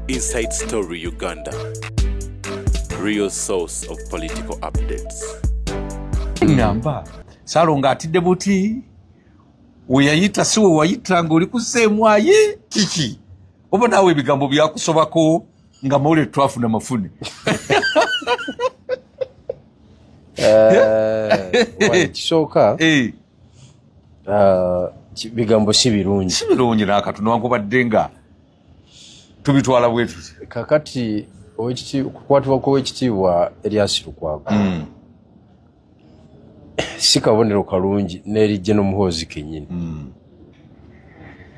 Inside Story Uganda, real source of political updates. Ngamba Salonga atidde buti weyayita siwe wayita ng'oli kuseemwaye kiki oba naawe ebigambo byakusobako nga mawule twafuna mafune kisooka bigambo si birungi n'akatono wankubadde nga tubitwala bwe tuti kakati okukwatibwako w'ekitiibwa Erias Lukwago si kabonero kalungi n'erijje n'omuhoozi kennyini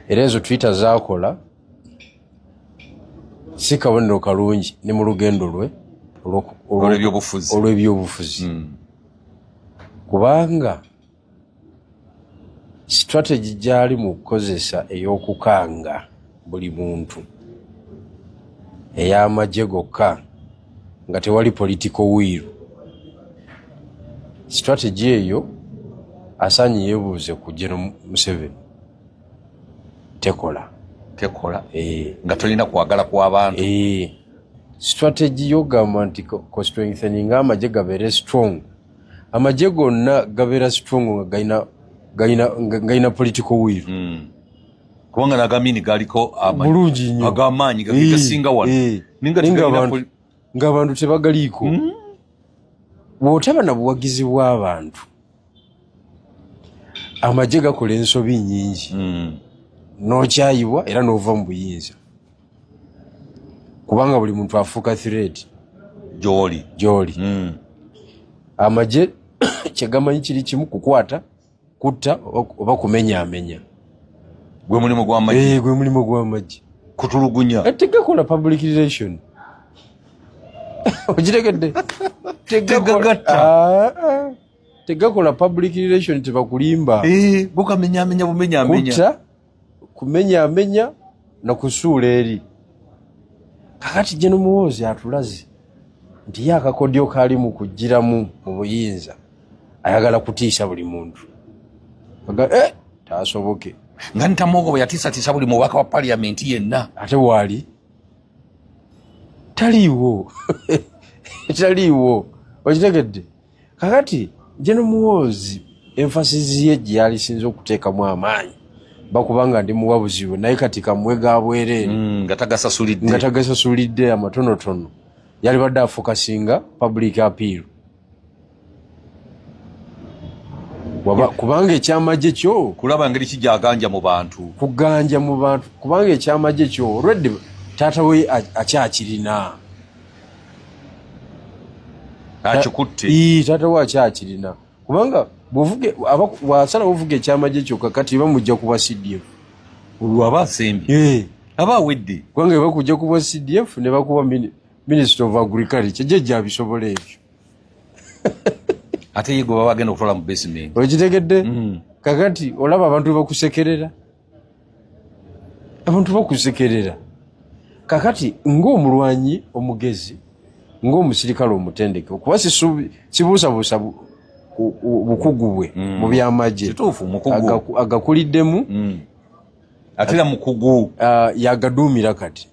era ezo Twitter zaakola si kabonero kalungi ne mu lugendo lwe olw'ebyobufuzi kubanga strategy gyali mu kukozesa ey'okukanga buli muntu ey'amagye gokka nga tewali political will. Strategy eyo asaanye yeebuuze ku General Museveni tekola nga tolina kwagala kw'abantu strategy yogamba nti ko strengthening amagye gabeere strong, amagye gonna gabeera strong nga gayina political will kubanga nagamini galiko bulungi nnyo ag'amaanyi gasinga wano ng'abantu tebagaliiko. Bw'otaba na buwagizi bw'abantu amagye gakola ensobi nnyingi n'okyayibwa era n'ova mu buyinza kubanga buli muntu afuuka threat gy'oli. Amagye kyegamanyi kiri kimu kukwata, kutta oba kumenyaamenya. Gwe mulimu gw'amagye kutulugunya tegakola public relation ogitegedde tegakola public relation tebakulimba bukamenyaamenya kutta kumenyaamenya na kusuula eri. Kakati General Muhoozi atulaze nti ye akakodyo kaali mu kugiramu mu buyinza ayagala kutiisa buli muntu taasoboke nga ntamogo bwe yatiisatiisa buli mubaka wa parliament yenna ate waali taliiwo okitegedde. Kakati General Muhoozi enfasizi ye gye yalisinza okuteekamu amaanyi bakubanga ndi muwabuzi we naye kati kamuwe ga bwereere nga tagasasulidde amatonotono yali badde afokasinga public appeal kubanga ekyamagye kyo kulaba ngeri kijaganja mu bantu kubanga ekyamagye kyo already taata we akyakirina akikutte taata we akyakirina kubanga bw'asala ovuga ekyamagye kyo kakati bamujja kuba CDF olwaba asembye aba awedde kubanga bakujja kuba CDF ne bakuba Minister of Agriculture jejja bisobola ebyo ate yego baba bagenda okutola mu basement okitegedde. Kakati olaba abantu bakusekerera kakati ng'omulwanyi omugezi ng'omusirikale omutendeke okuba sibuusabuusa bukugu bwe mu byamagye agakuliddemu ate era mukugu yagaduumira kati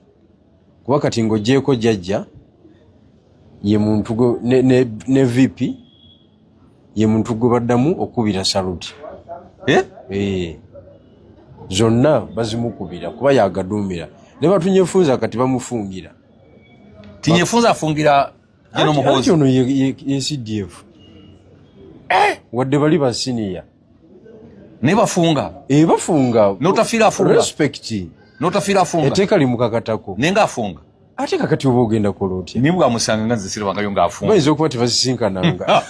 kuba kati ng'ogyeko jjajja ye muntu ne VP ye muntu gwe baddamu okubira saluti zonna bazimukubira kuba yagaduumira ne batunyefunza kati bamufungira tinyefunza afungira General Muhoozi ono ye CDF wadde bali ba senior ne bafunga n'otafiira afunga respect n'otafiira afunga eteeka limukakatako nenga afunga ate kakati oba ogenda kola otya nibwe amusanga nga nzisirwangayo ng'afunga bayinza okuba tebasisinkananga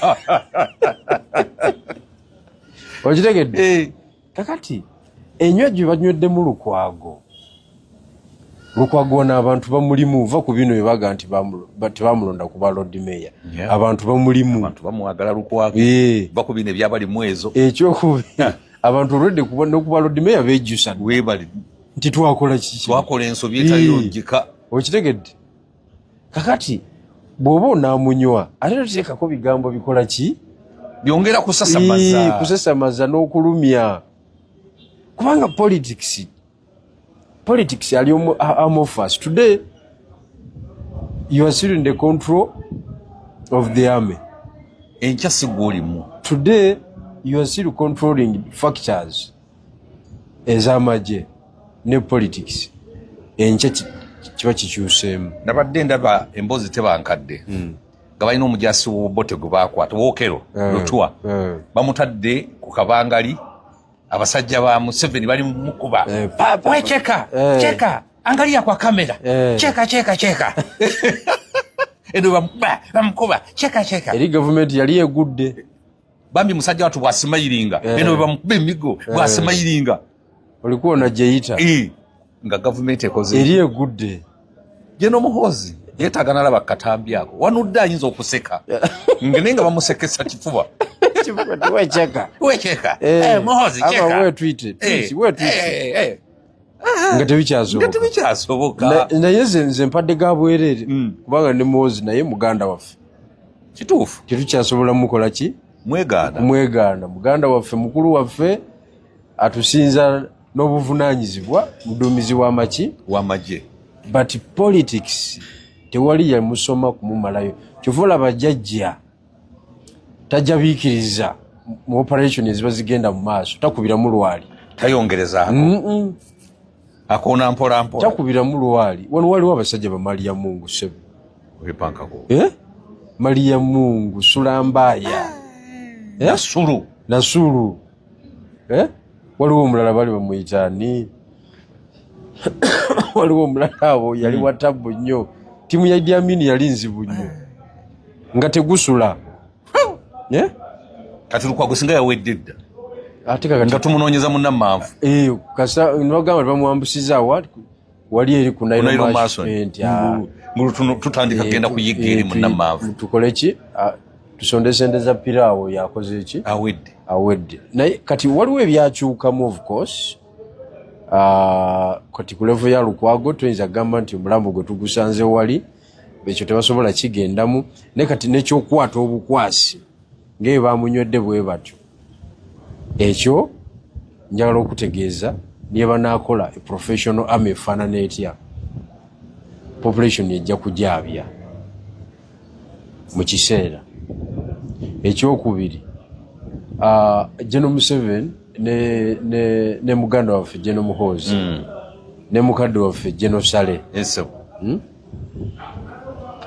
okitegedde. Kakati enywegyo banyweddemu Lukwago n'abantu bamulimu va ku bino bebaga nti tebamulonda kuba Lord Mayor abantu bamuwagala Lukwago va ku bino ebyabali mu ezo ekyokubi abantu olwedde n'okuba Lord Mayor beejjusa nti twakola ensobi etayonjika okitegedde. Kakati bw'oba onaamunywa ate toteekako bigambo bikola ki byongera kusasamaza n'okulumya kubanga politics ali amorphous today you are still in the control of the army. Enkya sigolimu. Today you are still controlling factors ez'amagye ne politics. Enkya kiba kikyuseemu. Nabadde ndaba emboozi tebankadde nga balina omujasi w'obote gwe baakwata Wookero Lutwa bamutadde ku kabangali abasajja ba Museveni bali mukuba wecheka cheka angalia kwa kamera cheka edo bamukuba cheka eri government yali egudde bambi musajja watu bwasimayiringa eno bamukuba emigo bwasimayiringa olikuwa na jeita nga government ekoze eri egudde Jeno Muhoozi yetagana laba katambi ako wanudde ayinza okuseka ngenenga bamusekesa kifuba wecheka Muhoozi cheka we tweet nga tebikyasoboka naye nze mpadde ga bwerere kubanga ne Muhoozi naye muganda waffe kituufu tetukyasobola mukola ki mwegaana muganda waffe mukulu waffe atusinza n'obuvunaanyizibwa muduumizi w'amagye but politics tewali yamusoma kumumalayo kyova bajjajja tajabiikiriza mu operation eziba zigenda mu maaso takubiramu lwali tayongerezaako akoona mpola takubiramu lwali wano waliwo abasajja ba Maria Mungu sebe wepankako Maria Mungu Sulambaya Nasulu waliwo omulala bali bamuyitaani waliwo omulala abo yali watabu nnyo timu ya Idi Amin yali nzibu nnyo nga tegusula kati Lukwago singa yawedde dda ate nga tumunoonyeza munnamanvu kasa nibagamba bamuambusiza wali eri ku Nairo Mason tutandika kugenda kuyigga eri munnamanvu tukole ki tusondesendeza piraawo yakoze eki awedde naye kati waliwo ebyakyukamu of course kati ku level ya Lukwago tuyinza gamba nti omulambo gwe tugusanze wali ekyo tebasobola kigendamu naye kati nekyokwata obukwasi ng'ebyo bamunywedde bwe batyo ekyo njagala okutegeeza niye banaakola professional army efaanana etya population ejja kujaabya mu kiseera ekyokubiri General Museveni ne muganda waffe General Muhoozi ne mukadde waffe General Sale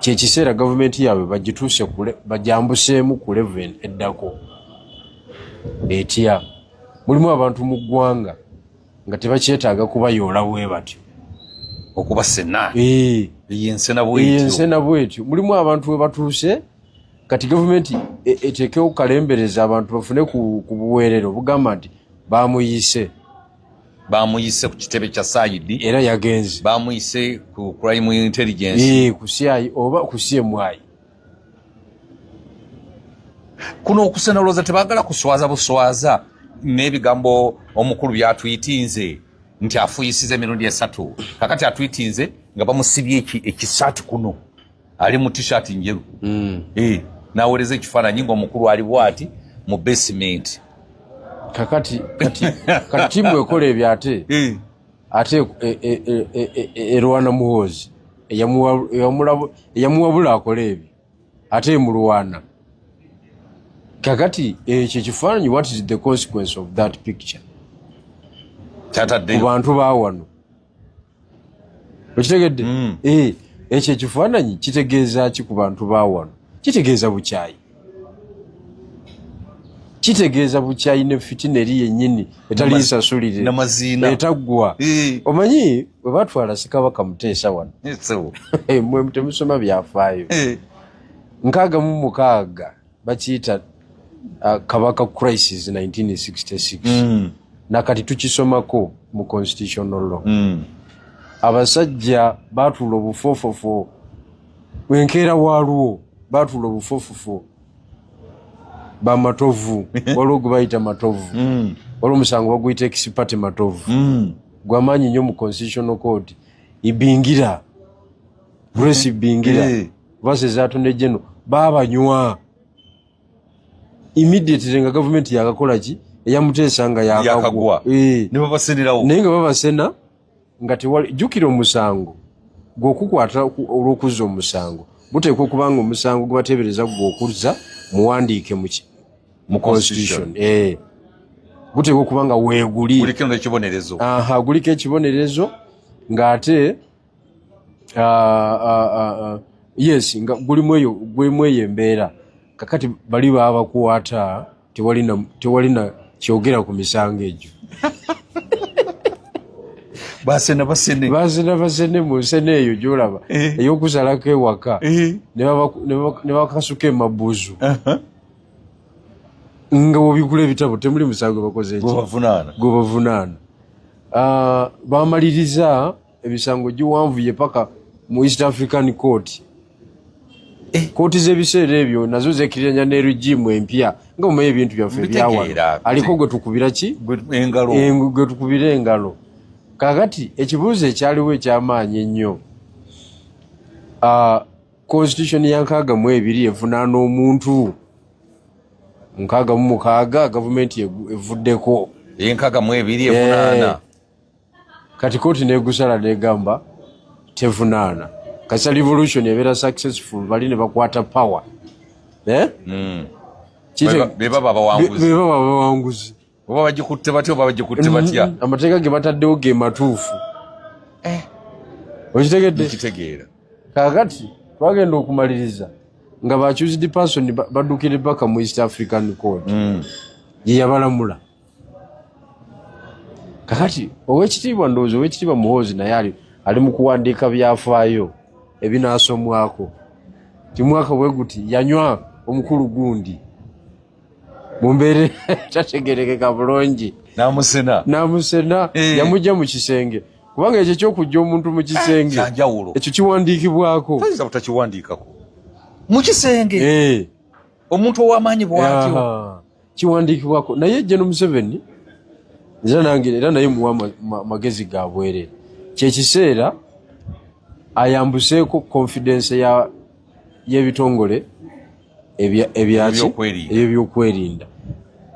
kyekiseera gavumenti yaabwe bagituuse bajambuseemu ku level eddako etya mulimu abantu mu ggwanga nga tebakyetaaga kubayoola bwe batyo okubasena yensena bwetyo mulimu abantu we batuuse kati gavumenti eteekewo kalembereza abantu bafune ku buweerero bugamba nti bamuyise ku kitebe kya Saidi era yagenze bamuyise ku crime intelligence ku CI oba ku CMI kuno okusena loza tebagala kuswaza buswaza n'ebigambo omukulu byatwitinze nti afuyisize emirundi esatu kakati atwitinze nga bamusibye ekisaati kuno ali mu t-shirt njeru nawereza ekifaananyi ng'omukulu ali bwati mu basement kakati timu ekola ebyo ate erwana Muhoozi eyamuwabula akola ebyo ate emulwana kakati ekyo ekifaananyi what is the consequence of that picture ku bantu baawano okitegedde ekyo ekifaananyi kitegeeza ki ku bantu baawano kitegeeza bukyayi ne fitina eri yennyini etali nsasulire etaggwa omanyi bwe batwala Ssekabaka Muteesa wano mwe temusoma byafaayo 66 bakiyita Kabaka crisis 1966 nakati tukisomako mu constitutional law abasajja batuula obufofofo wenkeera waalwo batuula obufofofo bamatovu waliwo gwe bayita matovu waliwo omusango baguyita ekisipate matovu gwamaanyi nnyo mu constitutional court ibingira Grace ibingira versus Attorney babanywa immediately nga government yakakola ki eyamuteesa nga yakagwa ne babasenerawo naye nga babasena nga tewali jukira omusango gwokukwata olw'okuzza omusango buteekwa okubanga omusango gwebateebereza gw'okuzza muwandiike mu constitution buteekwa okubanga weeguli guliko ekibonerezo ng'ate yes nga gulimu eyo embeera kakati bali baba bakuwaata tewalina kyogera ku misango egyo basene mu nsene eyo gyolaba ey'okuzalako ewaka ne bakasuka emabuuzu nga bw'obigula ebitabo temuli musango bakoze gwebavunaana bamaliriza emisango giwanvuye paka mu East African Court kooti z'ebiseera ebyo nazo zeekiranya ne regimu empya nga mumanyi ebintu byaffe byawano aliko gwe tukubira ki gwe tukubira engalo kakati ekibuuzo ekyaliwo ekyamaanyi ennyo constitution ya 62 evunaana omuntu 66 gavumenti evuddeko 62 evunaana kati kooti negusala negamba tevunaana kasa revolution ebeera successful bali ne bakwata power beba abawanguzi oba bagikutte batya oba bagikutte batya amateeka ge bataddewo ge matuufu okitegeera kakati twagenda okumaliriza nga bachoosed person baddukire baka mu East African Court ye yabalamula kakati owekitiibwa ndowooza owekitiibwa Muhoozi naye ali mu kuwandiika byafaayo ebinaasomwako timwaka bwe guti yanywa omukulu gundi mumbeere tategerekeka bulungi namusena yamujja mu kisenge kubanga ekyo kyokujja omuntu mu kisenge ekyo kiwandiikibwako mu kisenge omuntu ow'amaanyi bwatyo kiwandiikibwako naye General Museveni era naye muwa magezi ga bwereere kyekiseera ayambuseeko confidence y'ebitongole ebyokwerinda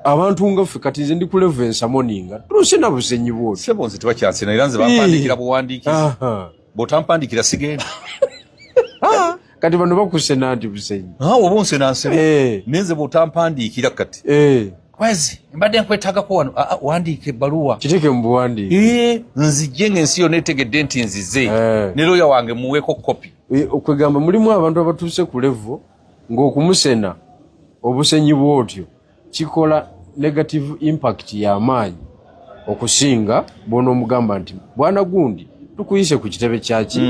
abantu nga ffe kati nze ndi ku level ensamoninga tuluse na busenyi bwoti sebonzi tebakyansena era nze bampandikira buwandiikizi bw'otampandikira sigenda kati bano bakusena nti busenyi oba onsenansena nenze bw'otampandikira kati kwezi mbadde nkwetagako wano wandiika ebbaluwa kiteke mu buwandiike nzijje ng'ensi yonna etegedde nti nzize ne looya wange muweeko kopi okwegamba mulimu abantu abatuuse ku levo ng'okumusena obusenyi bwotyo kikola negative impact y'amaanyi okusinga bw'onoomugamba nti bwana gundi tukuyise ku kitebe kyaki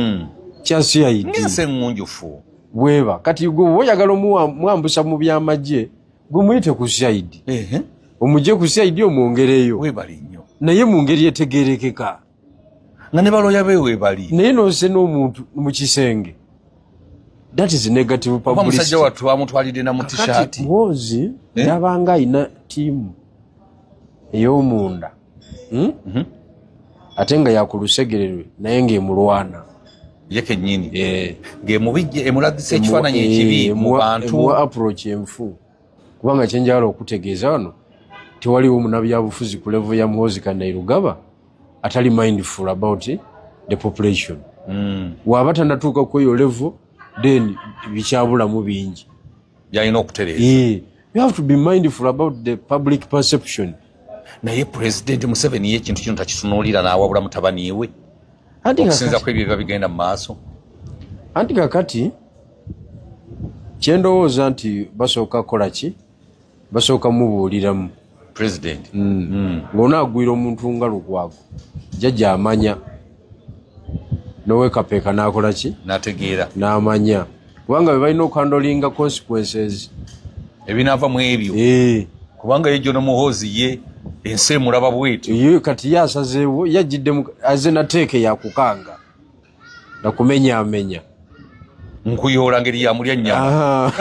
kya CID ng'ensi eŋŋunjufu bweba kati gwe oyagala omwambusa mu byamagye gwe muyite ku CID omugye ku CID omwongereyo weebali nnyo naye mu ngeri etegeerekeka nga ne balooya be weebali naye noosena omuntu mu kisenge that is negative publicity omusajja wattu bamutwalidde na mu t-shirt Muhoozi yabanga ayina ttiimu ey'omunda ate nga yakulusegererwe naye ng'emulwana ye kennyini ng'emubijje emuladdisa ekifaananyi ekibi mu bantu approach enfu kubanga kyenjagala okutegeeza wano tewaliwo munnabyabufuzi ku levo ya Muhoozi Kanairugaba atali mindful about the population waba tanatuuka ku eyo levo then bikyabulamu bingi byalina okutereeza you have to be mindful about the public perception naye President Museveni ye ekintu kino takitunuulira n'awabula mutabani we okusinza ku ebyo biba bigenda mu maaso anti kakati kyendowooza nti basooka kukola ki basooka mubuuliramu President ng'onaagwira omuntu nga Lukwago jjajja amanya nowekapeeka n'akola ki n'ategeera n'amanya kubanga bwe balina okuhandolinga consequences ebinaava mu ebyo kubanga ye John Muhoozi ye ensi emulaba bwetyo kati ye asazeewo yajjidde aze nateeke yakukanga nakumenyaamenya nkuyoola ngeri yamulya nnyama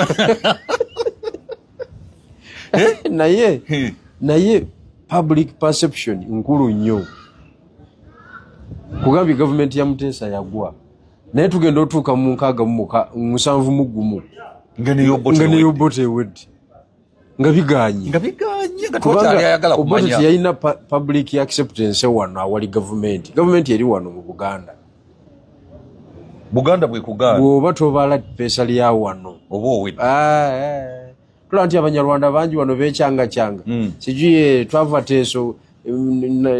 naye public perception nkulu nnyo kugambye gavumenti ya Muteesa yagwa naye tugenda otuuka mu 7 nga neyo Botewed nga biganye Obote yalina public acceptance wano awali gavumenti eri wano mu Buganda Buganda bwe kuganda bw'oba tobala pesa lya wano oba owedde tula nti abanyarwanda bangi wano bekyanga sijui twava teeso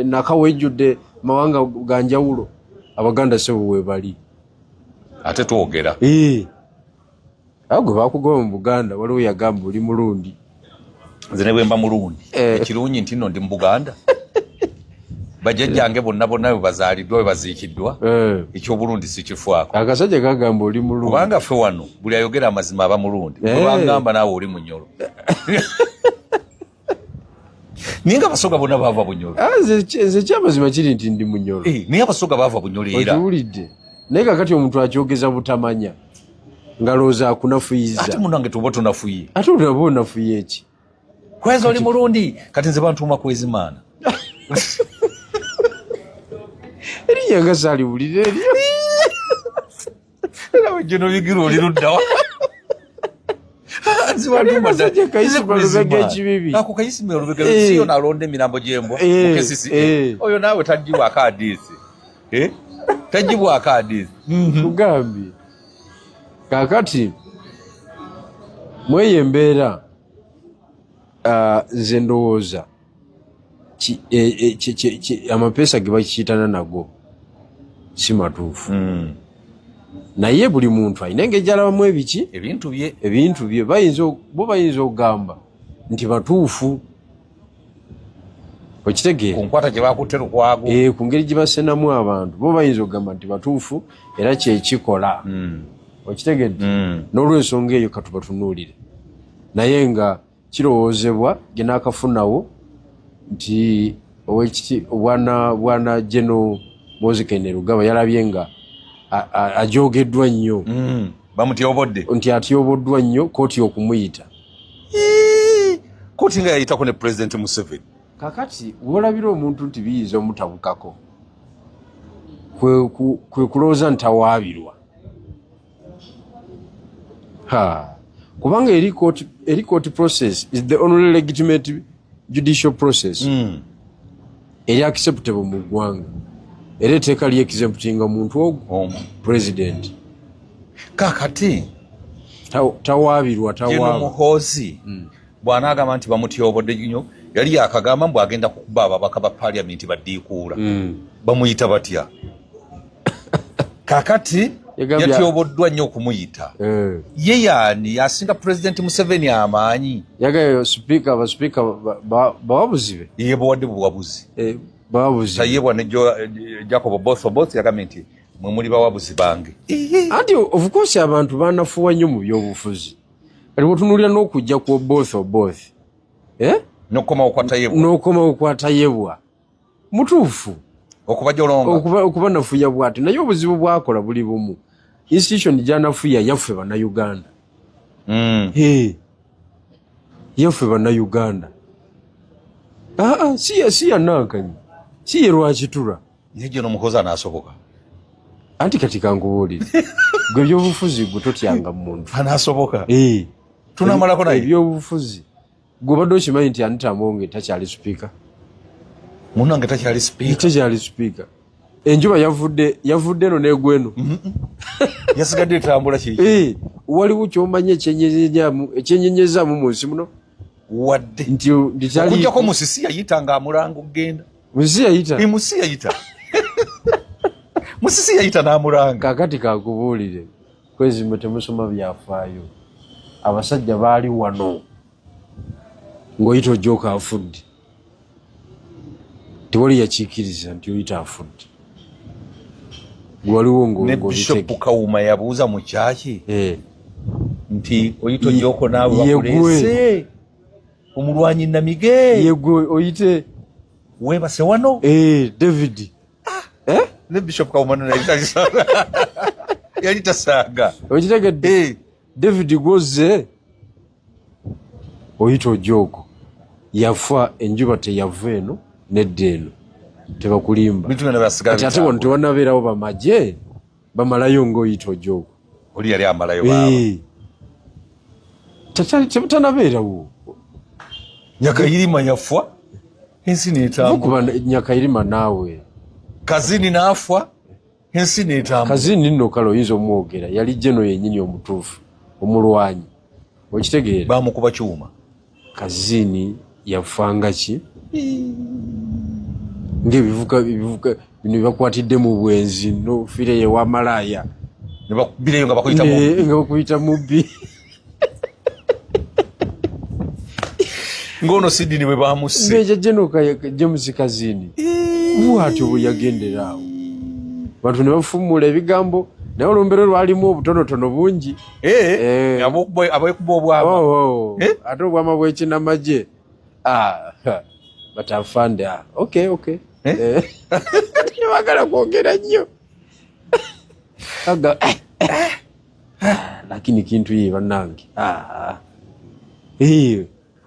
nakawejjudde mawanga ga njawulo abaganda sebo webali ate twogera awo gwe bakugoba mu Buganda waliwo yagamba oli mulundi nze ne bwe mba mulundi ekirungi nti nno ndi mu Buganda bajjajjange bonna bwe bazaaliddwa bwe baziikiddwa ekyobulundi sikifaako akasajja kagamba oli mulundi kubanga ffe wano buli ayogera amazima aba mulundi bwebangamba naawe oli munyolo naye nga abasoga bonna baava bunyolo nze kyamazima kiri nti ndi munyolo naye abasoga baava bunyolo era okiwulidde naye kakati omuntu akyogeza butamanya nga looza akunafuyiza ate munange tuba tunafuye ate olaba onafuye eki kweza oli mulundi kati nze bantuuma kwezimaana erinnya nga saaliwulira eryo nawe gino bigira oli luddawa ako kayisima olubega siyo nalonda emirambo gyembwa mukesisi oyo naawe tagibwako adiisi tagibwako adiisi tugambye kakati mweyo embeera nze ndowooza amapeesa ge bakiyitana nago si matuufu naye buli muntu alina engeri alabamu ebiki ebintu bye bo bayinza okugamba nti batuufu okitegeera kunkwata gye bakutte lukwago ku ngeri gye basenamu abantu bo bayinza okugamba nti batuufu era kyekikola okitegedde n'olwensonga eyo katubatunuulire naye nga kirowoozebwa gye naakafunawo nti bwana General Mozikene Rugaba yalabye nga ajogeddwa nnyo bamutyobodde nti atyoboddwa nnyo kooti okumuyita kooti nga yayitako ne President Museveni kakati wolabira omuntu nti biyinza omutabukako kwe kulowooza nti awaabirwa kubanga eri court process is the only legitimate judicial process eri acceptable mu ggwanga era etteeka lyexemptinga omuntu ogwo president kakati tawaabirwa muhoozi bw'anaagamba nti bamutyobodde nnyo yali yakagamba mbw agenda kukuba ababaka ba paliamenti baddiikuula bamuyita batya kakati yatyoboddwa nnyo okumuyita ye yaani yasinga President Museveni amaanyi yagayo speaker abaspeaker bawabuzibe ye bawadde buwabuzi bawabuzi tayebwa ne Jacob Both yagambye nti mwe muli bawabuzi bange anti of course abantu banafuwa nnyo mu byobufuzi kati bwetunuulira n'okujja ku both n'okoma okwatayebwa mutuufu okuba nafuya bwati naye obuzibu bwakola buli bumu institution gyanafuya yaffe bannayuganda yaffe bannayuganda si yanankanyi si ye lwakitula naye gyo n'omukozi anaasoboka anti kati kankubuulire gwe ebyobufuzi gwe totyanga muntu anaasoboka tunamalako naye ebyobufuzi gwe obadde okimanyi nti Anita Amonge takyali sipiika munange takyali sipiika enjuba yavudde eno n'egweno yasigadde etambula kiri waliwo kyomanya ekyenyenyezaamu mu nsi muno wadde nti okujjako musisi yayita ng'amulanga okgenda musisi yayita n'amulanga kakati kakubuulire kwezimbe temusoma byafaayo abasajja baali wano ng'oyita ojjooka afudde tewali yakiikiriza nti oyita afudde waliwo ne Bishop Kawuma yabuuza mu kyaki nti oyita ojjoko naawe bakuleese omulwanyi Namige yegwe oyite webase wano David ne Bishop Kawuma yali tasaaga okitegedde David gwoze oyita ojjoko yafa enjuba teyava eno nedda eno tebakulimba kati ate wano tewanabeerawo bamagye bamalayo ng'oyita ojjoko oli yali amalayo baaba tanabeerawo Nyakayirima yafa ensi n'etambula kuba Nyakayirima naawe kazini n'afa ensi n'etambula. Kazini nno kale oyinza omwogera yali jeno yennyini omutuufu omulwanyi okitegeera bamukuba kyuma. Kazini yafanga ki ng'ebivuga bino bakwatidde mu bwenzi nofire yewa malaya ne bakubireyo nga bakuyita mubbi ngono Sydney bwe bamusse mbeja jeno James Kazini bwatyo bwe yagenderaawo bantu ne bafumula ebigambo naye olumbero lwalimu obutonotono bungi abekuba obwama ate obwama bwekinamagye batafande okay bagala kwogera nnyo lakini kintu ye bannange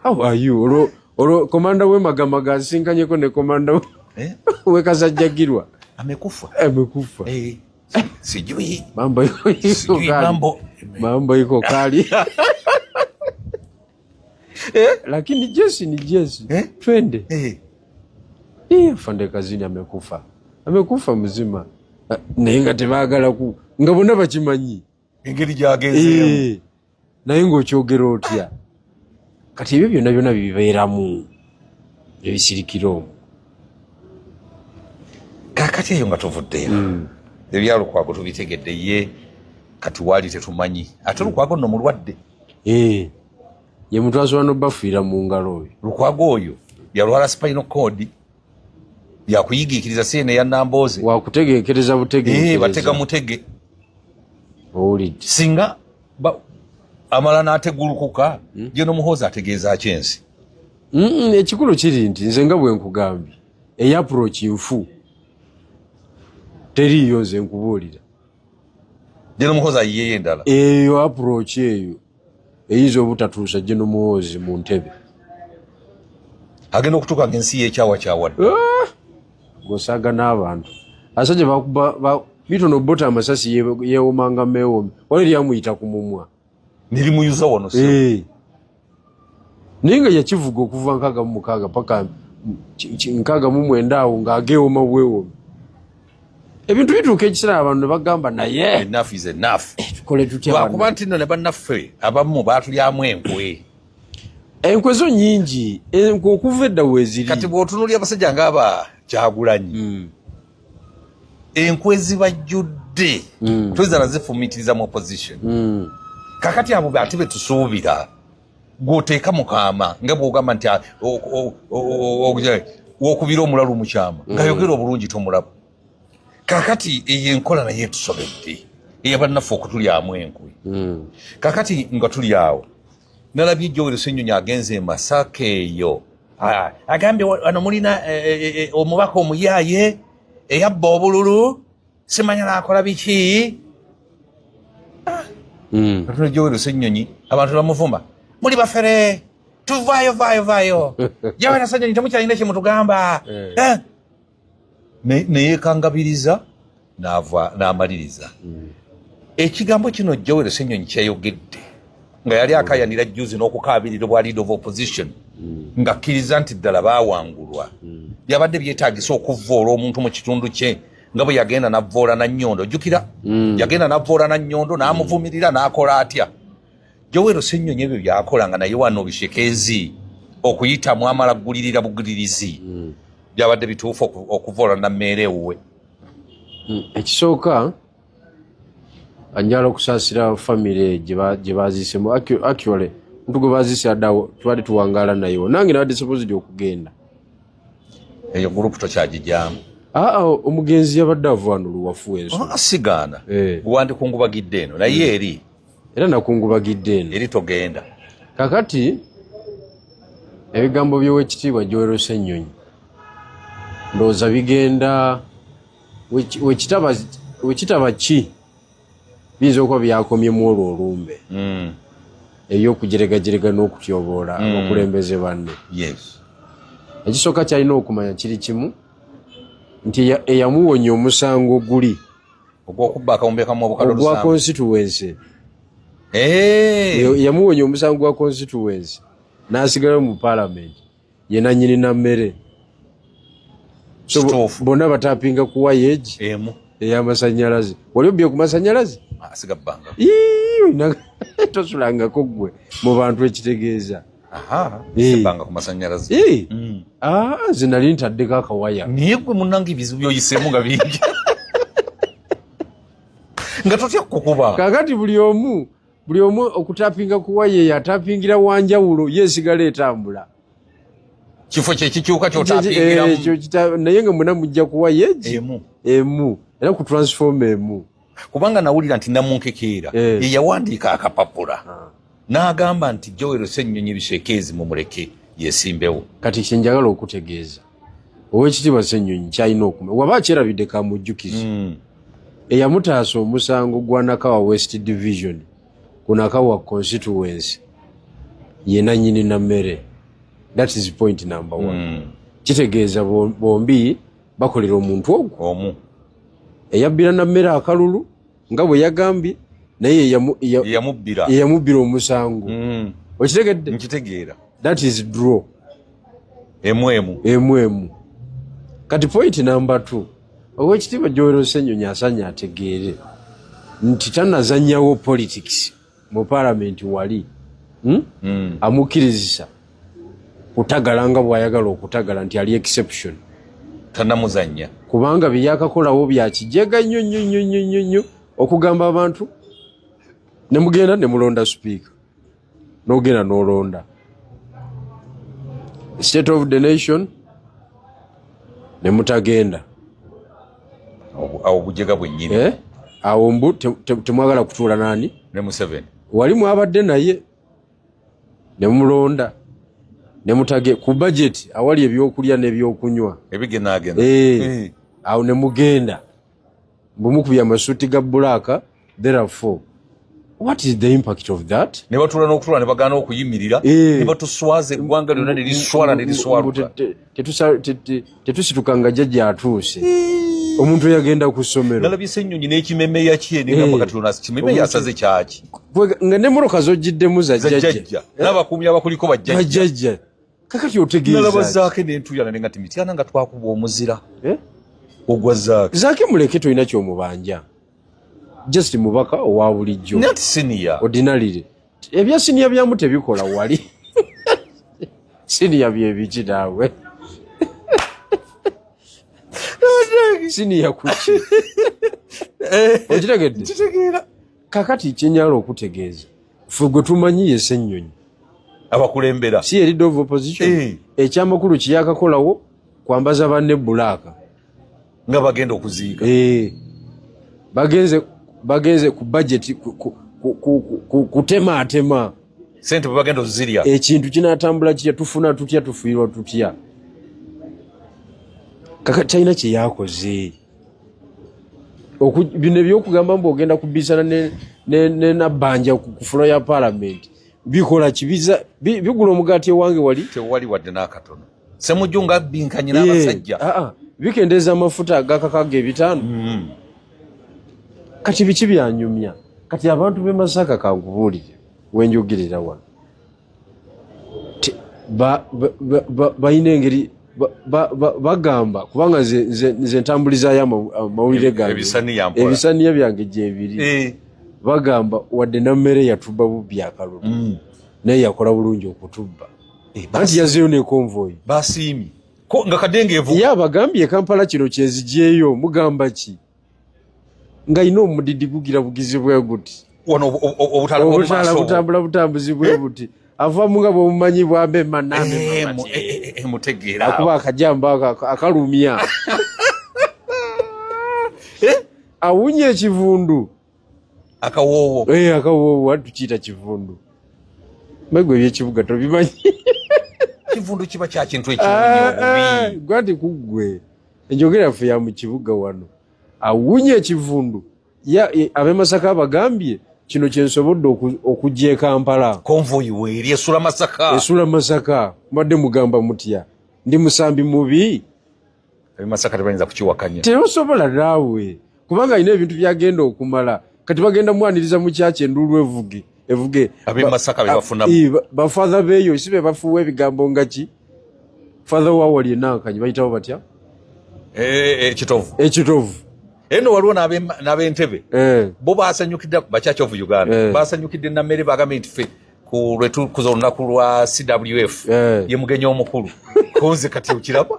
how are you olwo komanda we Magamaga asinkanyeko ne komanda we Kasajjagirwa amekufa sijui mambo iko kali lakini Jesse ni Jesse twende Fande Kazini amekufa mzima naye nga tebaagala nga bonna bakimanyi engeri gyagenzeemu naye ng'okyogera otya kati ebyo byonna bibeeramu ebisirikira omwo kakati eyo nga tuvuddeyo ebya Lukwago tubitegedde ye kati waali tetumanyi ate Lukwago nno mulwadde ye muntu asobola n'obbafiira mu ngalo oyo Lukwago oyo yalwala spinal cord yakuyigiikiriza sene ya Nambooze wakutegeekereza butegeekereza batega mutege owulidde singa amala n'ategulukuka je n'omuhoozi ategeeza kyensi ekikulu kiri nti nze nga bwe nkugambye approach nfu teriyo nze nkubuulira je n'omuhoozi ayiyeyo endala eyo approach eyo eyinza obutatuusa je n'omuhoozi mu ntebe agenda okutuuka ng'ensi yekyawakyawadde gosaaga n'abantu asajja bakuba bitono bota amasasi yeewomanga meewome wali lyamuyita ku mumwa nirimuyuza wano naye nga yakivuga okuva 66 paka 69 awo ng'ageewoma bwewome ebintu bituuka ekiseera abantu ne bagamba naye enough is enough tukole tutya lwakuba nti nno ne bannaffe abamu baatulyamu enkwe zo nyingi enkwe okuva edda weeziri kati bw'otunuulya abasajja ng'aba Kyagulanyi enkwe zibajjudde toyinza nazifumiitiriza mu opposition kakati abo ate betusuubira gw'oteeka mu kaama nga bw'ogamba nti wokubira omulalu mu kyama nga yogera obulungi tomulaba kakati eyo enkola naye tusobedde eyabannaffe okutulyamu enkwe kakati nga tuli awo nalabye Joel Ssenyonyi agenze e Masaka eyo agambye wano mulina omubaka omuyaaye eyabba obululu simanya naakola biki katuna Joel Ssenyonyi abantu bamuvuma muli bafere tuvaayo Joel Ssenyonyi temukyalina kye mutugamba neyeekangabiriza n'amaliriza ekigambo kino Joel Ssenyonyi kyayogedde nga yali akayanira juzi n'okukaabirira obwa leader of opposition ng'akkiriza nti ddala baawangulwa byabadde byetaagisa okuvvoola omuntu mu kitundu kye nga bwe yagenda n'avvoola Nannyondo jjukira yagenda n'avvoola Nannyondo n'amuvumirira n'akola atya Joel Ssenyonyi ebyo byakola nga naye wano bishekeezi okuyitamu amalaggulirira bugulirizi byabadde bituufu okuvvoola nammeere ewuwe ekisooka anjala okusaasira famire gye baziisemu actually omuntu gwe baziise addawo twali tuwangaala nayewo nange nabadde supposed okugenda eyo gurupu tokyagijyamu omugenzi yabadde avanulu wafu enso sigaana wandikungubagidde eno naye eri era nakungubagidde eno eri togenda kakati ebigambo by'owekitiibwa Joel Ssenyonyi ndowooza bigenda wekitaba ki biyinza okuba byakomyemu olwo olumbe eby'okujeregajerega n'okutyoboola abakulembeze banne ekisooka kyalina okumanya kiri kimu nti eyamuwonya omusango guli ogw'okubba akawumbe kamu obukadde ogwa constituency yamuwonya omusango gwa constituency n'asigala mu parliament ye nannyini na mmere so bonna batapinga kuwa yeegi ey'amasanyalaze wali obbye ku masanyalaze Sigabanga. tosulangako gwe mu bantu ekitegeeza Sibanga ku masanyalaze. nze nali ntaddeko akawaya Niye gwe munnange ebizibu byoyiseemu nga bingi. Nga totya kukuba. Kakati buli omu okutapinga ku waya eyo atapingira wanjawulo yeesigala etambula. Kifo kye kikyuka ky'otapingiramu. Naye nga muna mujja ku waya emu era ku transform emu. Kubanga nawulira nti Namunkekeera ye yawandiika akapapula n'agamba nti Joel Ssennyonyi Bishekezi mumuleke yesimbewo. Kati kye njagala okutegeeza Oweekitiibwa Ssennyonyi kyalina okumanya waba kyerabidde kamujjukiza eyamutaasa omusango gwa Nakawa West Division ku Nakawa constituency ye nannyini Nammere. That is point number 1. Kitegeeza bombi bakolera omuntu ogwo omu eyabbira Nammere akalulu nga bwe yagambye naye yamubbira omusango. Okitegedde? Nkitegeera. That is draw. Emu. Kati point number 2. Oweekitiibwa Joel Ssennyonyi asanya ategeere nti tanazannyawo politics mu parliament wali amukkirizisa kutagala nga bw'ayagala okutagala nti ali exception. Tanamuzannya. Kubanga bye yakakolawo bya kijega nnyo okugamba abantu ne mugenda ne mulonda speaker n'ogenda n'olonda State of the Nation ne mutagenda. Awo bujega bwennyini. Awo mbu temwagala kutuula nani? Ne Museveni. Wali mwabadde naye ne mulonda ne mutage ku budget awali ebyokulya n'ebyokunywa ebigenaagenda. Awo ne mugenda bumukubya amasuuti ga bbulaaka. Therefore what is the impact of that? Ne batuula n'okutuula ne bagaana okuyimirira ne batuswaza eggwanga lyonna ne liswala ne liswaluka. Tetusituka nga jjajja atuuse omuntu yagenda ku ssomero. Nalabye Ssennyonyi n'ekimemeya kye n'egamba kati ono kimemeya yasaze kyaki. Nga n'emmoloka z'oggiddemu za jjajja n'abakuumi abakuliko bajjajja. Kakati otegeeza nalaba Zaake n'entuyana ne nga timityana nga twakuba omuzira. Ogwa Zaake muleke tolina ky'omubanja. Just mubaka owa bulijjo. Not senior. Ordinarily. Ebya senior byamu tebikola wali. Senior bye biki naawe. Senior kuki. Okitegedde? Kitegeera. Kakati kyenyala okutegeeza. Ffe gwe tumanyi ye Ssennyonyi. Abakulembera. Si leader of opposition. Ekyamakulu kiyakakolawo kwambaza banne bbulaaka. Nga bagenda okuziika. Bagenze ku budget kutema. Sente bwe bagenda ozirya. Ekintu kinatambula kitya tufuna tutya tufiirwa tutya. Kaka China kye yakoze. Bino ebyokugamba mbu ogenda kubisana ne nabbanja ku floor ya parliament. Bikola kibiza bigula omugaati ewange wali. Tewali wadde n'akatono. Ssemujju nga binkanye n'abasajja. Bikendeza amafuta agakakaga ebitaano. Kati biki byanyumya. Kati abantu b'e Masaka kankubuulire wenjogerera wano. Bayina engeri bagamba kubanga nze ntambuliza amawulire gange ebisaniya byange gyebiri. Bagamba wadde Nammere yatubba bubbi akalulu naye yakola bulungi okutubba. Anti yazeeyo ne konvoyi. Basiimi. Nga kadengeevu. Ye abagambye Kampala kino kyezigyeyo mugamba ki? Nga ino omudidi gugira bugizi bwe guti. Wano obutala butambula butambuzi bwe buti. Avamu nga bwomumanyi bwambe manambe mutegeera. Akuba akajamba akalumya. Awunye ekivundu. Akawoowo. Akawoowo tukiyita kivundu. Megwe ebyekibuga tobimanyi. Kivundu kiba kya kintu ekiwunye obubi. Gwati kuggwe. Enjogera yaffe ya mu kibuga wano. Awunye ekivundu. Ab'e Masaka bagambye kino kyensobodde okujja e Kampala. Konvoyi weeri esula Masaka. Esula Masaka. Mbadde mugamba mutya. Ndi musambi mubi. Ab'e Masaka tebayinza kukiwakanya. Teosobola naawe. Kubanga alina ebintu byagenda okumala. Kati bagenda mwaniriza mu kyaki enduulu evuge. Ab'e Masaka be bafuna. Bafather beeyo si be bafuwa ebigambo nga ki? Father wa wali enankanyi bayitawo batya? Ekitovu. Ekitovu. eno waliwo n'ab'entebe bo baasanyukidde ba Church of Uganda baasanyukidde Nammere bagambye nti ffe kuza olunaku lwa CWF ye mugenyi omukulu konze kati okiraba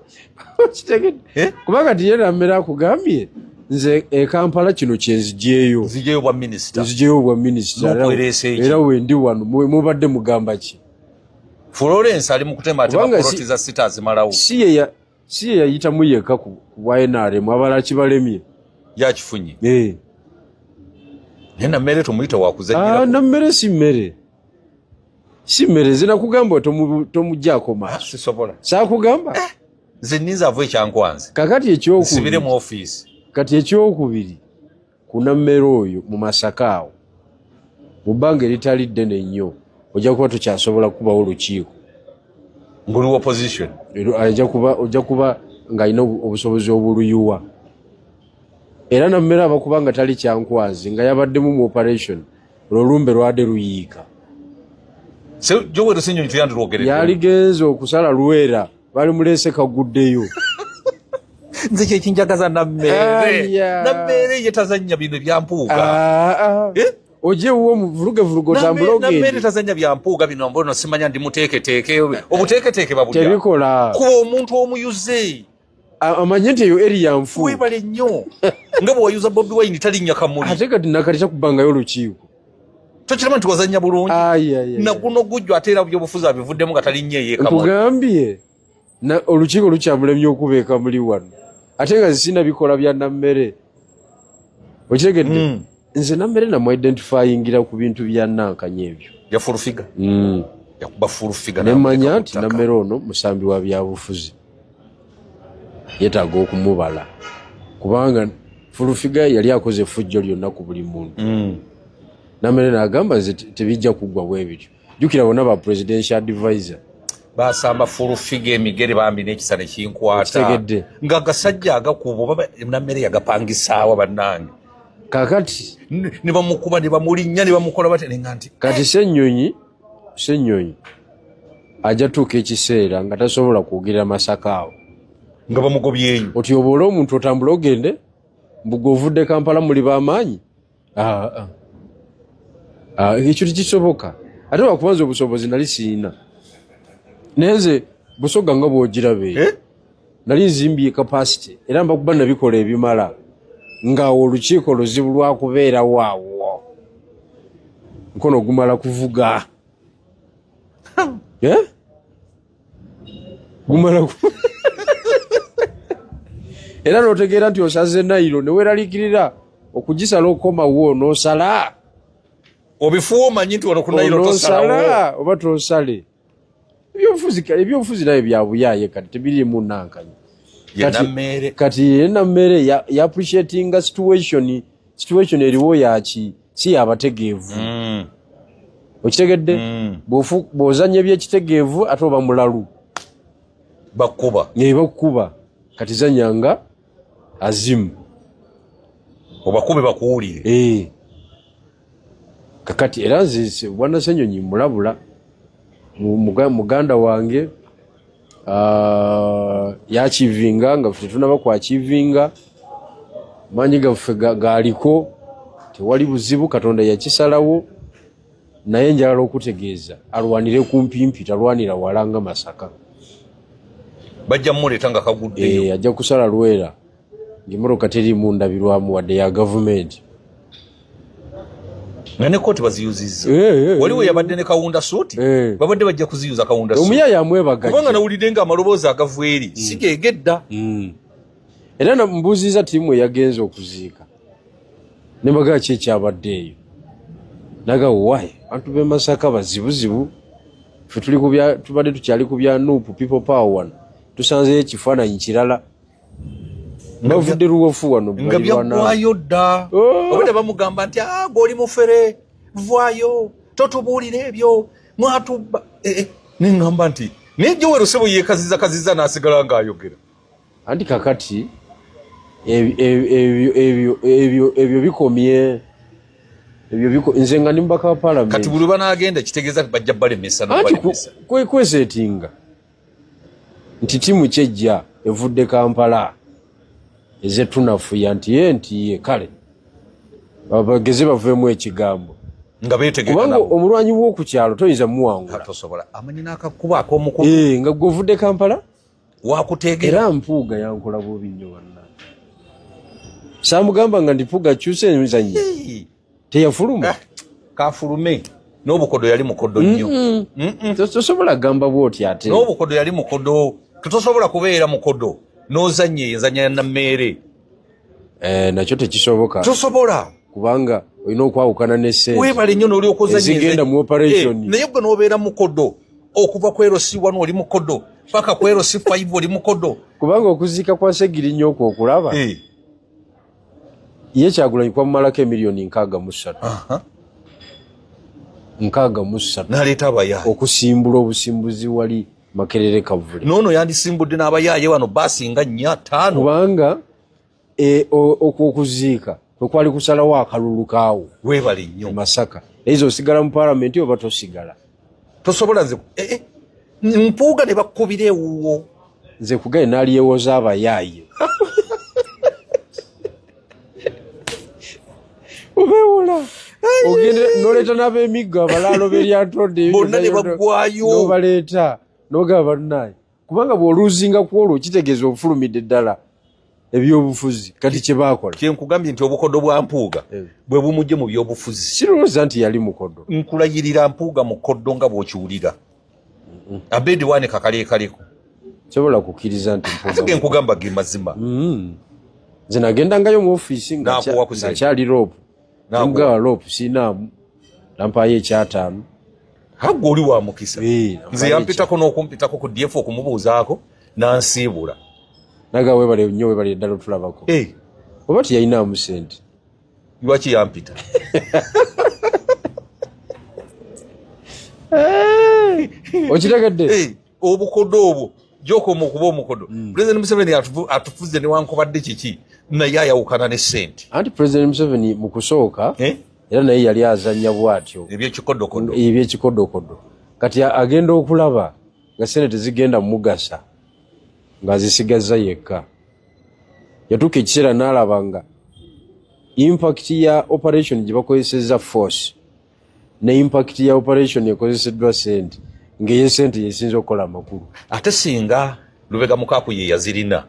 kitegedde kuba kati ye Nammere akugambye nze Kampala kino kyenzigyeyo nzijeyo bwa minisita era wendi wano mubadde mugamba ki Florence ali mu kutematema poloti za sita azimalawo si ye yayitamu yekka ku NRM abala kibalemye yakifunye naye Nammere tomuyita wakuzannyira Nammere si mmere zina kugamba tomujjaako maaso sisobola saakugamba nze nninza ava ekyankwanze kakati sibire mu ofiisi kati ekyokubiri ku Nammere oyo mu Masaka awo mu bbanga eritali ddene nnyo ojja kuba tokyasobola kubawo olukiiko nguli opposition ojja kuba ng'alina obusobozi obuluyuwa era Nammere abakuba nga tali kyankwazi nga yabaddemu mu operation olulumbe lwadde luyiika yaligenza okusala Lwera bali muleese kaguddeyo nze kyekinjagaza Nammere yetazannya bino byampuuga ojewo muvulugevuruge otambula ogende Nammere tazannya byampuuga bino mbono simanya ndi muteeketeeke obuteeketeeke babulya tebikola kuba omuntu omuyuze amanye nti eyo eri yanfu webale nnyo nga bwe wayuza Bobi Wine talinnya kamuli ate kati nakati kyakubangayo olukiiko tokirama nti wazannya bulungi naguno gujjo ate era byobufuzi abivuddemu nga talinnya eyeekamuli nkugambye olukiiko lukyamulemye okubeeka muli wano ate nga zisina bikola bya Nammere okitegedde nze Nammere namu identifyingira ku bintu bya nankanya ebyo yafulufiga yakuba fulufiga nemanya nti Nammere ono musambi wa byabufuzi yetaaga okumubala kubanga fulufiga yali akoze effujjo lyonna ku buli muntu Nammere n'agamba nze tebijja kuggwa bwe bityo jjukira bonna ba presidential advisor basamba fulufiga emigere bambi n'ekisa ne kinkwata nga gasajja agakuba Nammere yagapangisaawa bannange kakati ne bamukuba ne bamulinnya ne bamukola batenenga nti kati Ssennyonyi ajja tuuka ekiseera nga tasobola kwogerera Masaka awo nga bamugobyeyo oti oboola omuntu otambula ogende mbuga ovudde Kampala muli b'amaanyi ekyo tekisoboka ate wakubanza obusobozi nali siina naye nze Busoga nga bw'ogirabe nali nzimbye capacity era mbakuba nabikola ebimala ng'awo olukiiko luzibu lwakubeerawo awo nkono gumala kuvuga gumala era n'otegeera nti osaze Nairo ne weeraliikirira okugisala okomawo n'osala obifuwa omanyi nti wano ku Nairo tosalawo oba tosale ebyobufuzi naye byabuyaaye kati tebirimu nankanya kati ye Nammere ya appreciatinga situation eriwo yaki si yabategeevu okitegedde bw'ozanya ebyekitegeevu ate oba mulalu bakuba kati zanyanga azimu obakube bakuwulire kakati era nze Bwana Ssennyonyi mulabula muganda wange yakivinga nga ffe tunaba kwakivinga manyi gaffe gaaliko tewali buzibu Katonda yakisalawo naye njagala okutegeeza alwanire kumpimpi talwanira walanga Masaka bajja mmuleeta nga kaguddeyo ajja kusala Lwera ng'emmotoka teri mundabirwamu wadde ya gavumenti nga ne kooti baziyuzizza waliwo yabadde ne Kawunda suuti babadde bajja kuziyuza Kawunda suuti omuyaya amwebagajja kubanga nawulidde nga amaloboozi agava eri si geegedda era nambuuziza ttiimu eyagenza okuziika ne mbagaa ki ekyabadde eyo naga waaye bantu b'e Masaka bazibuzibu ffe tubadde tukyali ku bya Nuupu People Power wano tusanzeyo ekifaananyi kirala bavudde luwofu wano nga byaggwayo dda obadde bamugamba nti g'oli mufere vaayo totubuulira ebyo mwatubba neŋŋamba nti naye Joel Sebo yeekaziza n'asigala ng'ayogera anti kakati ebyo bikomye nze nga ndi mubaka wa Parliament kati buli banaagenda kitegeeza bajja balemesa kweseetinga nti ttiimu kyejja evudde Kampala ezetunafuya nti ye kale bageze bavuemu ekigambo nga beetegeka kubanga omulwanyi w'oku kyalo toyinza muwangula tosobola amanyi n'akakuba ak'omukono nga govudde Kampala wakuteegera era Mpuuga yankola bubi nnyo banna saamugamba nga ndi Mpuuga kyuse emizannyo teyafuluma kafulume n'obukodo yali mukodo nnyo tosobola gamba bwoti ate n'obukodo yali mukodo tosobola kubeera mukodo n'ozanya enzanya ya nammeere nakyo tekisoboka tosobola kubanga olina okwawukana n'essente weebale nnyo n'olyoka ezigenda mu operation naye gwe n'obeera mukodo okuva ku LC1 oli mukodo paka ku LC5 oli mukodo kubanga okuziika kwa Segiri nnyo okwo okulaba ye Kyagulanyi kwamumalako emiliyoni 63 n'aleeta abayaaye okusimbula obusimbuzi wali Makerere Kavule noono yandisimbudde n'abayaaye wano baasinga 4-5 kubanga okwo okuziika kwe kwali kusalawo akalulu kaawo weebale nnyo Masaka ezo osigala mu palamenti oba tosigala tosobola nze Mpuuga ne bakkubira ewuwo nze kugaye naali yewoza abayaaye obewola ogende noleeta n'ab'emiggo abalaalo beryatodde bonna ne baggwayo nobaleeta nogaba bannaye kubanga bw'oluuzinga ku olwo kitegeeza obufulumidde ddala ebyobufuzi kati kye baakola kyenkugambye nti obukodo bwa Mpuuga bwe bumujje mu byobufuzi sirowooza nti yali mukodo nkulayirira Mpuuga mukodo nga bw'okiwulira Abedi wane kakaleekaleko sobola kukkiriza nti ge nkugamba ge mazima nze nagendangayo mu ofiisi ngakyali rope nga rope sinaamu lampayo ekyataano agwe oli wa mukisa nze yampitako n'okumpitako ku DF okumubuuzaako n'ansiibula naga webale nnyo webale ddala otulabako oba tiyayinaamu sente lwaki yampita okitegedde obukodo obwo gyokoma okuba omukodo President Museveni atufuze newankubadde kiki naye ayawukana ne sente anti President Museveni mu kusooka era naye yali azannya bw'atyo ebyekikodokodo kati agenda okulaba nga sente tezigenda mugasa ng'azisigaza yekka yatuuka ekiseera n'alaba nga impact ya operation gye bakozesezza force ne impact ya operation ekozeseddwa sente ng'eye sente yesinza okukola amakulu ate singa Lubega Mukaaku ye yazirina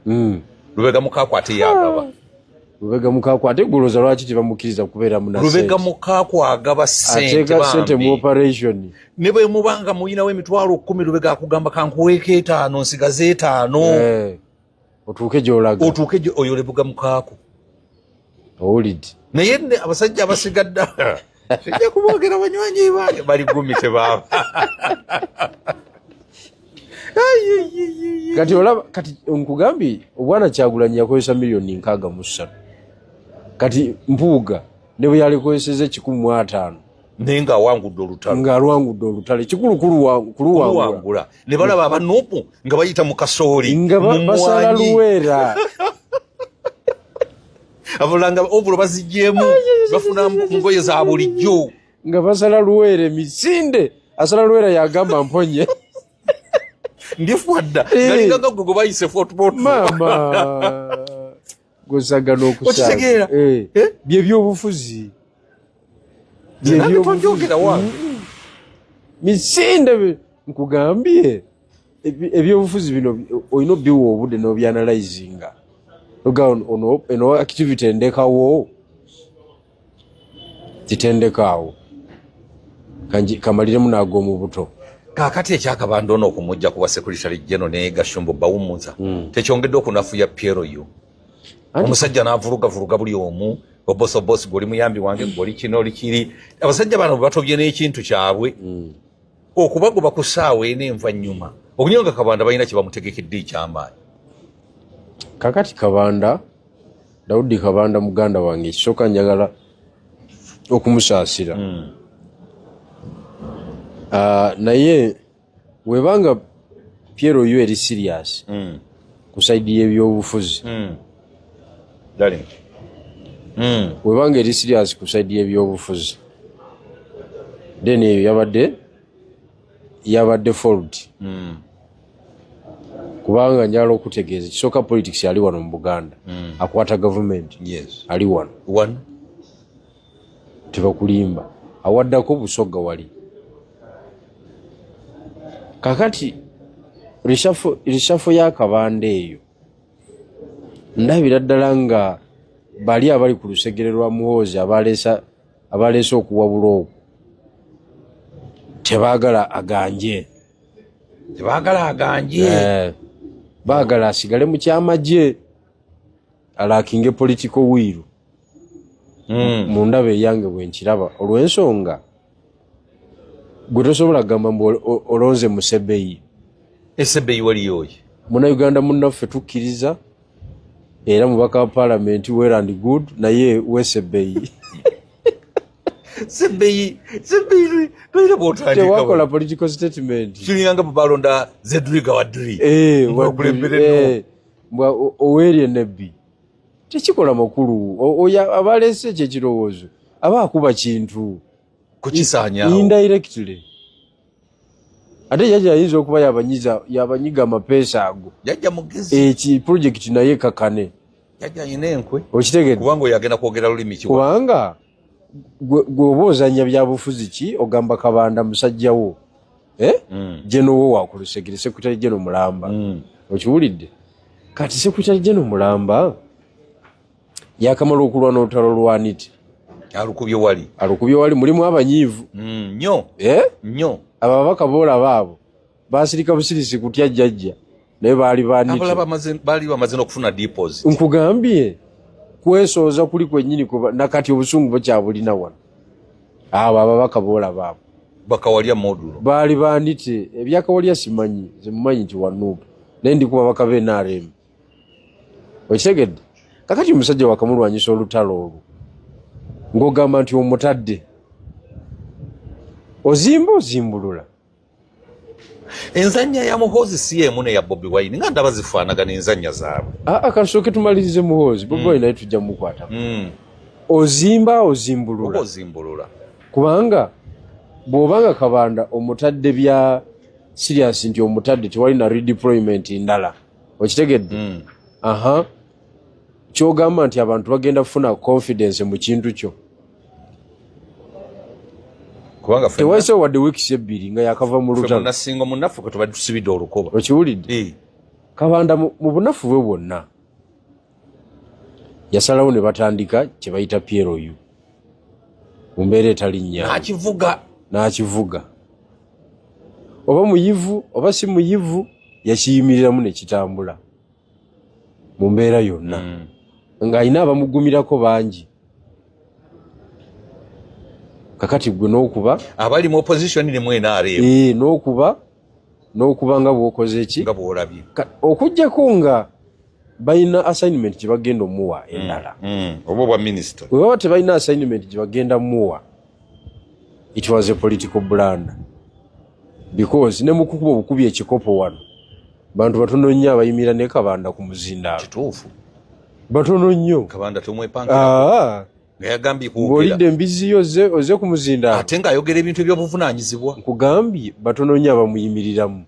Lubega Mukaaku ate yagaba Lubega Mukaaku ate gulooza lwaki tebamukkiriza kubeera mu na Lubega Mukaaku agaba sente ateeka sente mu operation ne bwe mubanga muyinawo emitwalo 10 Lubega akugamba kankuweeko 5 nsigaze 5 otuuke gy'olaga otuuke oyo Lubega Mukaaku owulidde naye abasajja abasigadde sijja kubogera banywanyi bange bali gumi tebaaba kati olaba kati nkugambye obwana Kyagulanyi yakozesa miliyoni 63 kati Mpuuga ne bwe yalikozeseza 150 naye ng'awangudde olutalo ng'alwangudde olutalo kikulu kuluwangula ne balaba abanuupu nga bayita mu kasooli nga basala luweera abulanga obulo baziggyemu bafuna ngoye za bulijjo nga basala luweera emisinde asala luweera yagamba mponye ndifwadda galinga gwe bayise football mama gosagana okusaaga bye byobufuzi misinde nkugambye ebyobufuzi bino olina biwa obudde n'obyanalyzinga eno activity endekawo kitendekaawo kamaliremu naago mu buto kaakati ekyakabanda ono okumujja kuwa secretary general ne Gashumbo bawumuza tekyongedde okunafuya PRO omusajja n'avulugavuruga buli omu obosi goli muyambi wange goli kino oli kiri abasajja bano batobye n'ekintu kyabwe okubagoba ku ssaawa en'envannyuma okunyonga kabanda balina kye bamutegekedde ekyamaanyi kakati kabanda Daudi Kabanda muganda wange ekisooka njagala okumusaasira naye webanga Piero yo eri serious ku saidi y'ebyobufuzi webanga eri serious ku saidi y'ebyobufuzi then eyo yabadde fault kubanga njalo okutegeeza kisooka politics ali wano mu Buganda akwata government ali wano tebakulimba awaddako Busoga wali kakati rishafo ya Kabande eyo ndabira ddala nga bali abali ku lusegere lwa Muhoozi abaleesa okuwabula okwo tebaagala aganje baagala asigale mu kyamagye alakinge political wiiru mu ndaba eyange bwe nkiraba olw'ensonga gwe tosobola kugamba mbu olonze Musebeyi waliyoye Munnayuganda munnaffe tukkiriza era mubaka wa paalamenti well and good naye Wesebeyi Sebeyi tewakola political statement kiringanga balonda Zedriga Wadri Owerye Nebbi tekikola makulu oya abalese ekyo ekirowoozo aba akuba kintu kukisaanyawo indirectly ate yajja ayinza okuba yabanyiga amapeesa ago yajja mugezi eki project naye kakane yajja ayina enkwe okitegedde kubanga oyagenda kwogera lulimi ki kubanga gwe oba ozanya byabufuzi ki ogamba Kabanda musajjawo jenowo wakulusegere sekretary jeno Mulamba okiwulidde kati sekretary jeno Mulamba yakamala okulwana olutalo lwaniti alukubye wali mulimu abanyiivu nnyo ababaka boolaba abo basirika busirisi kutya jjajja naye baali baali bamaze n'okufuna deposit nkugambye kwesooza kuli kwennyini nakati obusungu bukyabulina wano abo ababaka boolaba abo bakawalya modulo baali bandite ebyakawalya simanyi zemumanyi nti wanuupa naye ndi ku babaka b'NRM okitegedde kakati omusajja wakamulwanyisa olutalo olwo ng'ogamba nti omutadde ozimba ozimbulula enzanya ya Muhoozi si yemu ne ya Bobi Wine nga ndaba zifaanagana enzanya zaabwe kasooke tumalirize Muhoozi Bobi Wine naye tujja mukwata ozimba ozimbulula kubanga bw'obanga Kabanda omutadde bya serious nti omutadde tewali na redeployment ndala okitegedde kyogamba nti abantu bagenda kufuna confidence mu kintu kyo tewaisewo wadde weeks ebbiri nga yakava mu lutalo nasinga munafu kwe tubadde tusibidde olukoba okiwulidde Kabanda mu bunafu bwe bwonna yasalawo ne batandika kye bayita PLU mu mbeera etali nnya n'akivuga oba muyivu oba si muyivu yakiyimiriramu ne kitambula mu mbeera yonna ng'alina abamugumirako bangi kakati gwe n'okuba abali mu opposition ne mu NRM n'okuba nga bw'okoze ki nga bw'olabye okuggyako nga balina assignment gye bagenda omuwa endala oba obwa minisita bwe baba tebalina assignment gye bagenda muwa it was a political blunder because ne mukukuba obukubi ekikopo wano bantu batono nnyo abayimira ne Kabanda ku muzindaalo kituufu batono nnyo Kabanda tumwepangira ngayagambye ng'olidde embizi oze ku muzindaalo ate ng'ayogera ebintu ebyobuvunaanyizibwa nkugambye batono nnyo abamuyimiriramu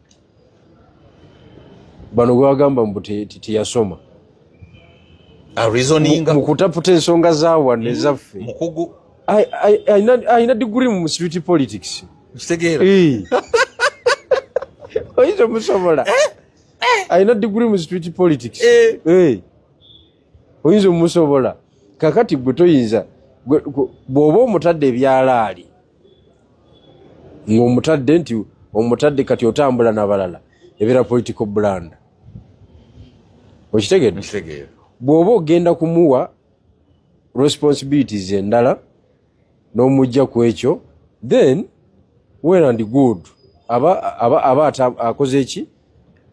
bano gwe bagamba mbu teyasoma reasoninga mu kutaputa ensonga zaawanne ezaffe mukugu ayina diguri mu street politics kitegeera oyinza omusobola ayina diguri mu street politics oyinza omusobola kakati gwe toyinza bw'oba omutadde ebyalaali ng'omutadde nti omutadde kati otambula n'abalala ebeera political blunder okitegedde bw'oba ogenda kumuwa responsibilities endala n'omujja ku ekyo then well and good aba akoze eki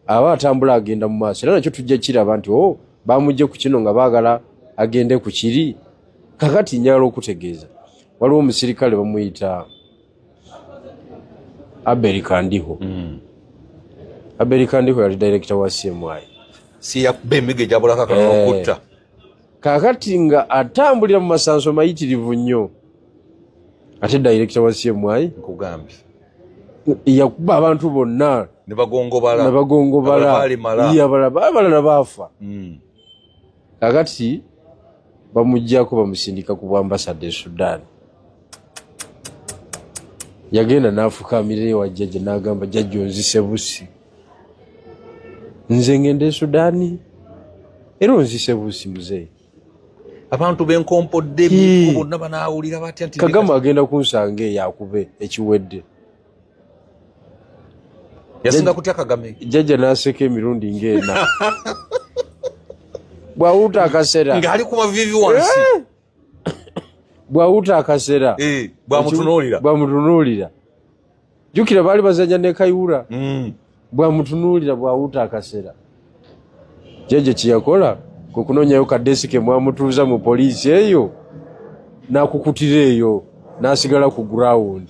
aba atambula agenda mu maaso era nakyo tujja kiraba nti bamujje ku kino nga baagala agende ku kiri kakati njagala okutegeeza waliwo omusirikale bamuyita Abel Kandiho Abel Kandiho yali director wa CMI si yakubba emigo egyabulako akanokutta kakati nga atambulira mu masanso mayitirivu nnyo ate director wa CMI nkugambye yakuba abantu bonna ne bagongobala abalala baafa. Kakati bamujjako bamusindika ku bwambasada e Sudan. Yagenda n'afukamira ewa jjajja n'agamba jjajja onzise busi. Nze ngende e Sudan era onzise busi muzeeyi. Abantu benkompodde bonna banaawulira batya nti Kagama agenda kunsanga eyo akube ekiwedde. Yasinga kutya Kagame. Jjajja n'aseka emirundi ng'ena. Bwawuta akasera ng'ali ku mavivi wansi. Bwawuta akasera bwamutunuulira. Jjukira baali bazanya ne Kayihura. Bwamutunuulira bwawuta akasera. Jjajja kye yakola kwe kunoonyayo kadesike mwamutuuza mu poliisi eyo n'akukutira eyo n'asigala ku ground.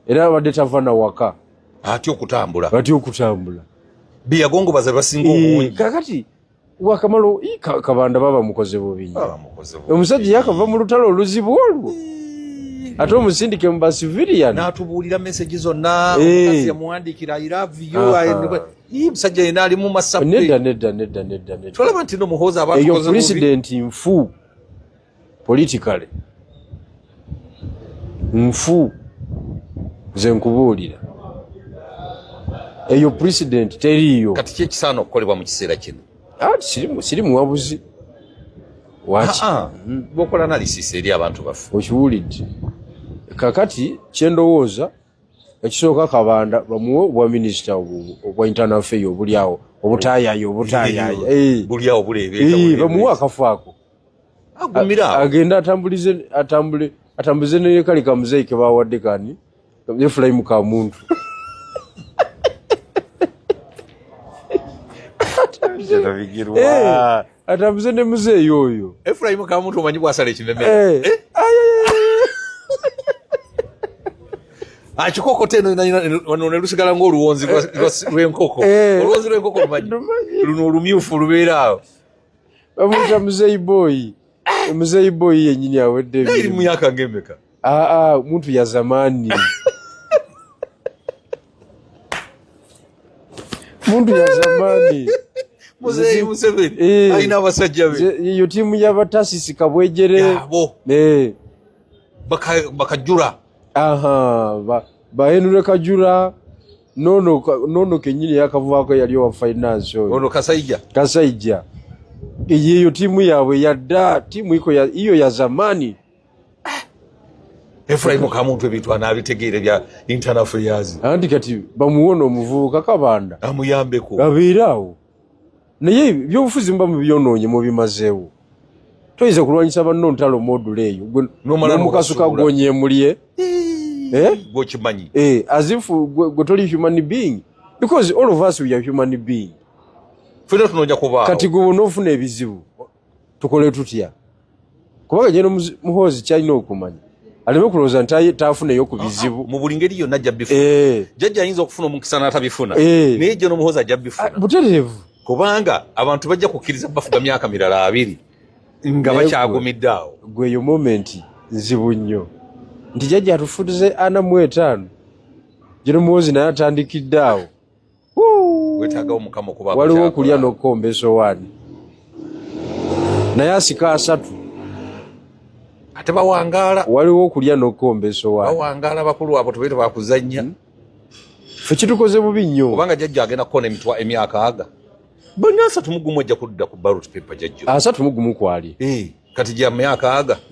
Era abadde tava na waka. Atya okutambula. Biyagongobaza basinga obungi. Kakati wakamalo kabanda baba mukoze bubi. Omusajja yakava mu lutalo oluzibu olwo. Ate omusindike mu civilian. N'atubuulira message zonna omukazi yamuwandiikira I love you. Musajja yena ali mu masapu. Nedda. Tolaba nti no muhooza abantu eyo president nfu politically. Nfu nze nkubuulira. Eyo president teriyo. Kati kye kisaana okukolebwa mu kiseera kino. Siri muwabuzi. Waki? Bokola analysis eri abantu baffe. Okiwulidde. Kakati kyendowooza ekisooka kabanda bamuwe bwa minister obwa internal affairs obulyawo obutaayayo. Bulyawo buleebeeta. Bamuwe akafaako. Agumira. Agenda atambulize ne kali kamuzeeyi ke bawadde kani. Efulayimu ka muntu. Atambuze ne muzeeyi oyo. Efulayimu ka muntu omanyi bw'asala ekimeme. Kikoko teno wano ne lusigala ng'oluwonzi lw'enkoko. Oluwonzi lw'enkoko lumanyi. Luno olumyufu lubeera awo. Bamuyita muzeeyi boy. Muzeeyi boy yennyini awedde ebiri. Eri mu myaka ng'emeka? Muntu ya zamani. Muntu ya zamani. Muzeeyi Museveni alina abasajja be. Iyo tiimu y'abatasisi Kabwejere. Yabo. Bakajula. Bahenule Kajula. Nono kenyini yakavuako yali wa finance. Ono Kasaija. Iyo timu yawe yadda. Timu iyo ya zamani. Efulayimu ka muntu ebintu anabitegeere bya internal affairs. Anti kati bamuwona omuvubuka Kabanda. Amuyambeko. Abeerawo. Naye byobufuzi mba mu byonoonye mu bimazeewo. Toyinza kulwanyisa banno ntalo module eyo. N'omukasuka gw'onyeemulye. Gwokimanyi. As if gwe toli human being. Because all of us we are human being. Fena tunojja kubaawo. Kati gwe onoofuna ebizibu. Tukole tutya. Kubanga jeno muhoozi kyalina okumanya. Aleme kulowooza nti taafuneyo ku bizibu. Mu buli ngeri yonna ajja bifuna. Jjajja ayinza okufuna omukisa n'atabifuna. Naye jeno muhoozi ajja bifuna. Butereevu. Kubanga abantu bajja kukkiriza bafuga myaka mirala 2 nga bakyagumidde awo. Gwe eyo moment nzibu nnyo. Nti jjajja atufutuze 45. Jeno muhoozi naye atandikidde awo. Wetagawo Mukama okuba. Waliwo okulya n'okukomba esowaani. Naye asika 3. Ate bawangaala. Waliwo okulya n'okukomba esowaani. Bawangaala bakulu abo tubeete bakuzannya. Ffe kitukoze bubi nnyo. Kubanga jjajja agenda kukona emyaka 3. Bonna 3 ajja kudda ku ballot paper jjajja. 3 kwali. Kati gya myaka 3.